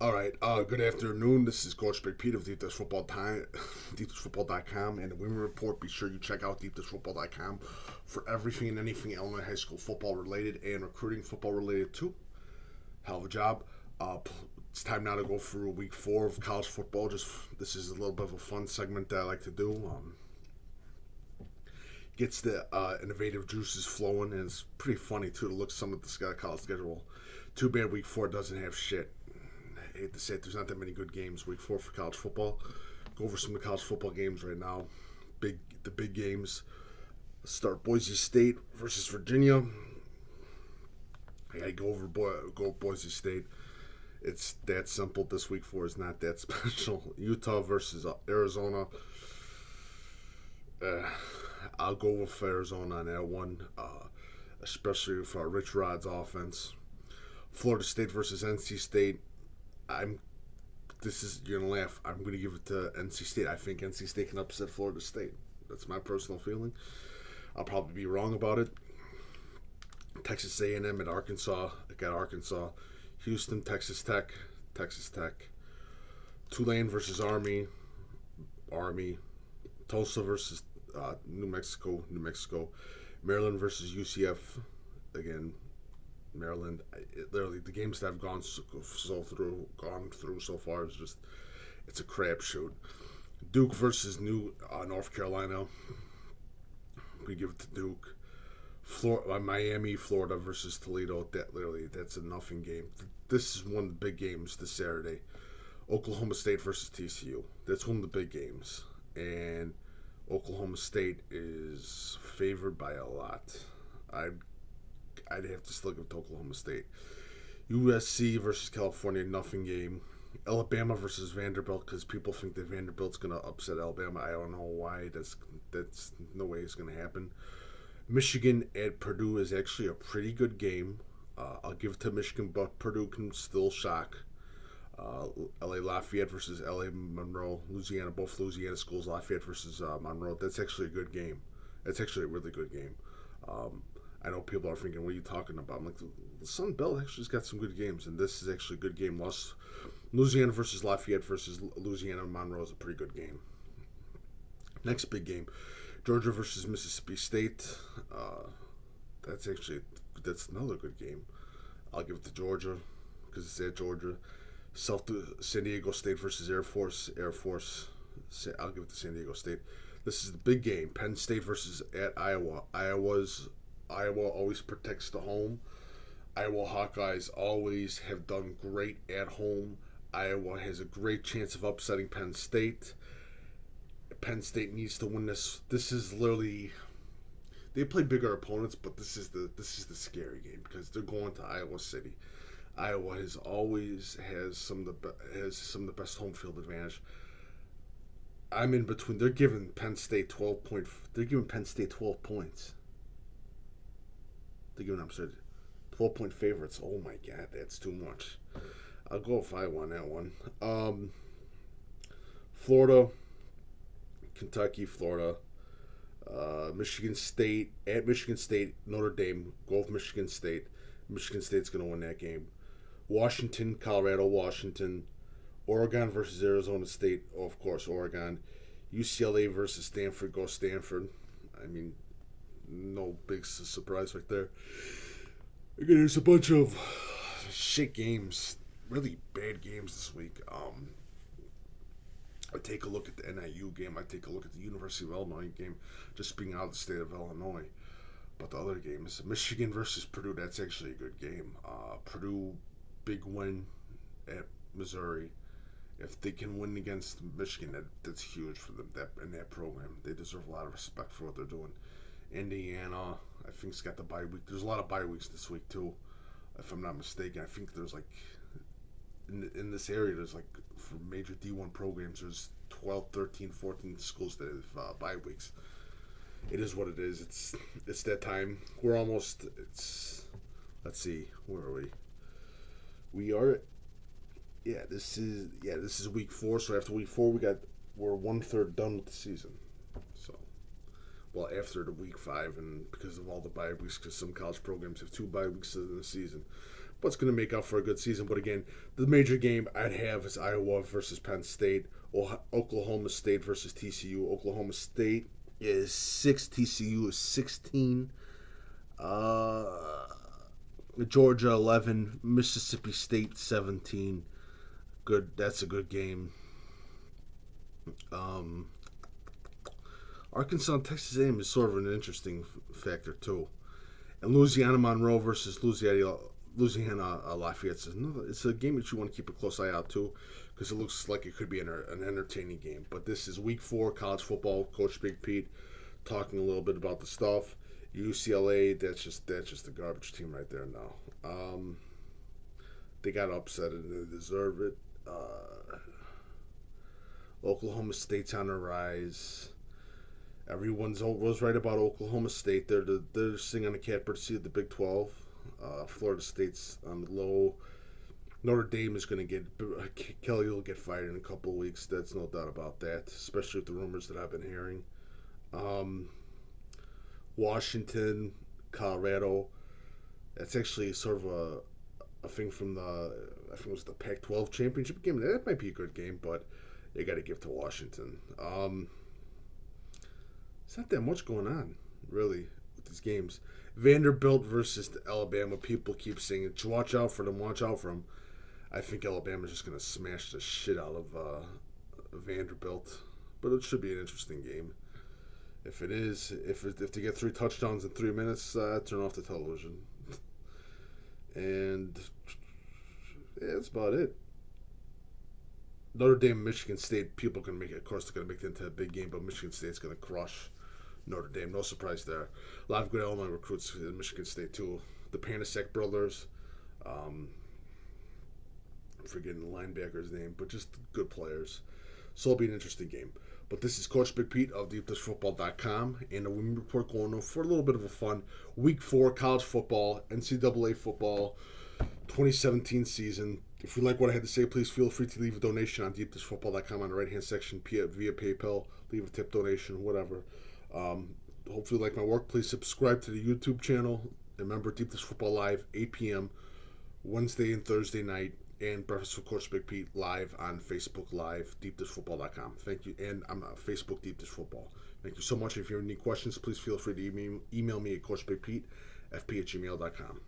All right. Good afternoon. This is Coach Big Pete of Deep Dish Football Time, DeepDishFootball.com, and the Women Report. Be sure you check out DeepDishFootball.com for everything and anything Illinois high school football related and recruiting football related too. Hell of a job. It's time now to go through week 4 of college football. Just this is a little bit of a fun segment that I like to do. Gets the innovative juices flowing, and it's pretty funny too to look some of the college schedule. Too bad week 4 doesn't have shit. I hate to say it, there's not that many good games week 4 for college football. Go over some of the college football games right now. The big games. Start Boise State versus Virginia. I gotta go Boise State. It's that simple. This week 4 is not that special. Utah versus Arizona. Uh, I'll go with Arizona on that one, especially for Rich Rod's offense. Florida State versus NC State. I'm. This is you're gonna laugh. I'm gonna give it to NC State. I think NC State can upset Florida State. That's my personal feeling. I'll probably be wrong about it. Texas A&M at Arkansas. I got Arkansas. Houston, Texas Tech. Texas Tech. Tulane versus Army. Army. Tulsa versus New Mexico. New Mexico. Maryland versus UCF. Again, Maryland. Literally, the games that I've gone through so far is just it's a crapshoot. Duke versus North Carolina. We give it to Duke. Miami, Florida versus Toledo. That's a nothing game. This is one of the big games this Saturday. Oklahoma State versus TCU. That's one of the big games, and Oklahoma State is favored by a lot. I'd have to still give it to Oklahoma State. USC versus California, nothing game. Alabama versus Vanderbilt, because people think that Vanderbilt's going to upset Alabama. I don't know why. That's no way it's going to happen. Michigan at Purdue is actually a pretty good game. I'll give it to Michigan, but Purdue can still shock. LA Lafayette versus LA Monroe, Louisiana, both Louisiana schools, Lafayette versus Monroe. That's actually a good game. That's actually a really good game. I know people are thinking, what are you talking about? I'm like, the Sun Belt actually's got some good games, and this is actually a good game. Louisiana versus Lafayette versus Louisiana Monroe is a pretty good game. Next big game, Georgia versus Mississippi State. That's another good game. I'll give it to Georgia because it's at Georgia. San Diego State versus Air Force. I'll give it to San Diego State. This is the big game. Penn State versus at Iowa. Iowa always protects the home. Iowa Hawkeyes always have done great at home. Iowa has a great chance of upsetting Penn State. Penn State needs to win this. This is literally they play bigger opponents, but this is the scary game because they're going to Iowa City. Iowa has some of the best home field advantage. I'm in between. They're giving Penn State 12 point. They're giving Penn State 12 points. They're giving 12-point favorites. Oh my God, that's too much. I'll go if I won that one. Florida, Kentucky, Florida, Michigan State at Michigan State, Notre Dame. Go with Michigan State. Michigan State's going to win that game. Washington, Colorado, Washington. Oregon versus Arizona State. Oh, of course, Oregon. UCLA versus Stanford. Go Stanford. I mean, no big surprise right there. Again, there's a bunch of shit games, really bad games this week. I take a look at the NIU game. I take a look at the University of Illinois game, just being out of the state of Illinois. But the other game is Michigan versus Purdue. That's actually a good game. Purdue, big win at Missouri. If they can win against Michigan, that's huge for them. In that program, they deserve a lot of respect for what they're doing. Indiana, I think, has got the bye week. There's a lot of bye weeks this week too, if I'm not mistaken. I think there's like in this area, there's like for major D1 programs, there's 12, 13, 14 schools that have bye weeks. It is what it is. It's that time. We're almost. Let's see. Where are we? We are. This is week 4. So after week 4, we're 1/3 done with the season. So, well, after the week 5, and because of all the bye weeks, because some college programs have 2 bye weeks in the season. but it's going to make up for a good season. But again, the major game I'd have is Iowa versus Penn State, Oklahoma State versus TCU. Oklahoma State is 6, TCU is 16. Georgia 11, Mississippi State 17. Good, that's a good game. Arkansas and Texas A&M is sort of an interesting factor too. And Louisiana Monroe versus Louisiana Lafayette. It's a game that you want to keep a close eye out to because it looks like it could be an entertaining game. But this is week 4 college football. Coach Big Pete talking a little bit about the stuff. UCLA, that's just a garbage team right there now. They got upset and they deserve it. Oklahoma State's on the rise. Everyone's was right about Oklahoma State. They're sitting on the catbird seat of the Big 12. Florida State's on the low. Notre Dame is going to get Kelly will get fired in a couple of weeks. That's no doubt about that. Especially with the rumors that I've been hearing. Washington, Colorado. That's actually sort of a thing from I think it was the Pac-12 championship game. That might be a good game, but you got to give to Washington. It's not that much going on, really, with these games. Vanderbilt versus Alabama. People keep saying, watch out for them, watch out for them. I think Alabama's just going to smash the shit out of Vanderbilt. But it should be an interesting game. If it is, if they get 3 touchdowns in 3 minutes, turn off the television. And yeah, that's about it. Notre Dame, Michigan State, people can make it. Of course, they're going to make it into a big game, but Michigan State's going to crush Notre Dame. No surprise there. A lot of good Illinois recruits in Michigan State, too. The Panasek brothers. I'm forgetting the linebacker's name, but just good players. So it'll be an interesting game. But this is Coach Big Pete of DeepDishFootball.com, and a win report going on for a little bit of a fun Week 4 college football, NCAA football, 2017 season. If you like what I had to say, please feel free to leave a donation on DeepDishFootball.com on the right-hand section via PayPal. Leave a tip donation, whatever. Hopefully you like my work. Please subscribe to the YouTube channel. Remember, Deep Dish Football Live, 8 p.m. Wednesday and Thursday night. And Breakfast with Coach Big Pete live on Facebook Live, DeepDishFootball.com. Thank you. And I'm on Facebook, Deep Dish Football. Thank you so much. If you have any questions, please feel free to email me at CoachBigPete, fp@gmail.com.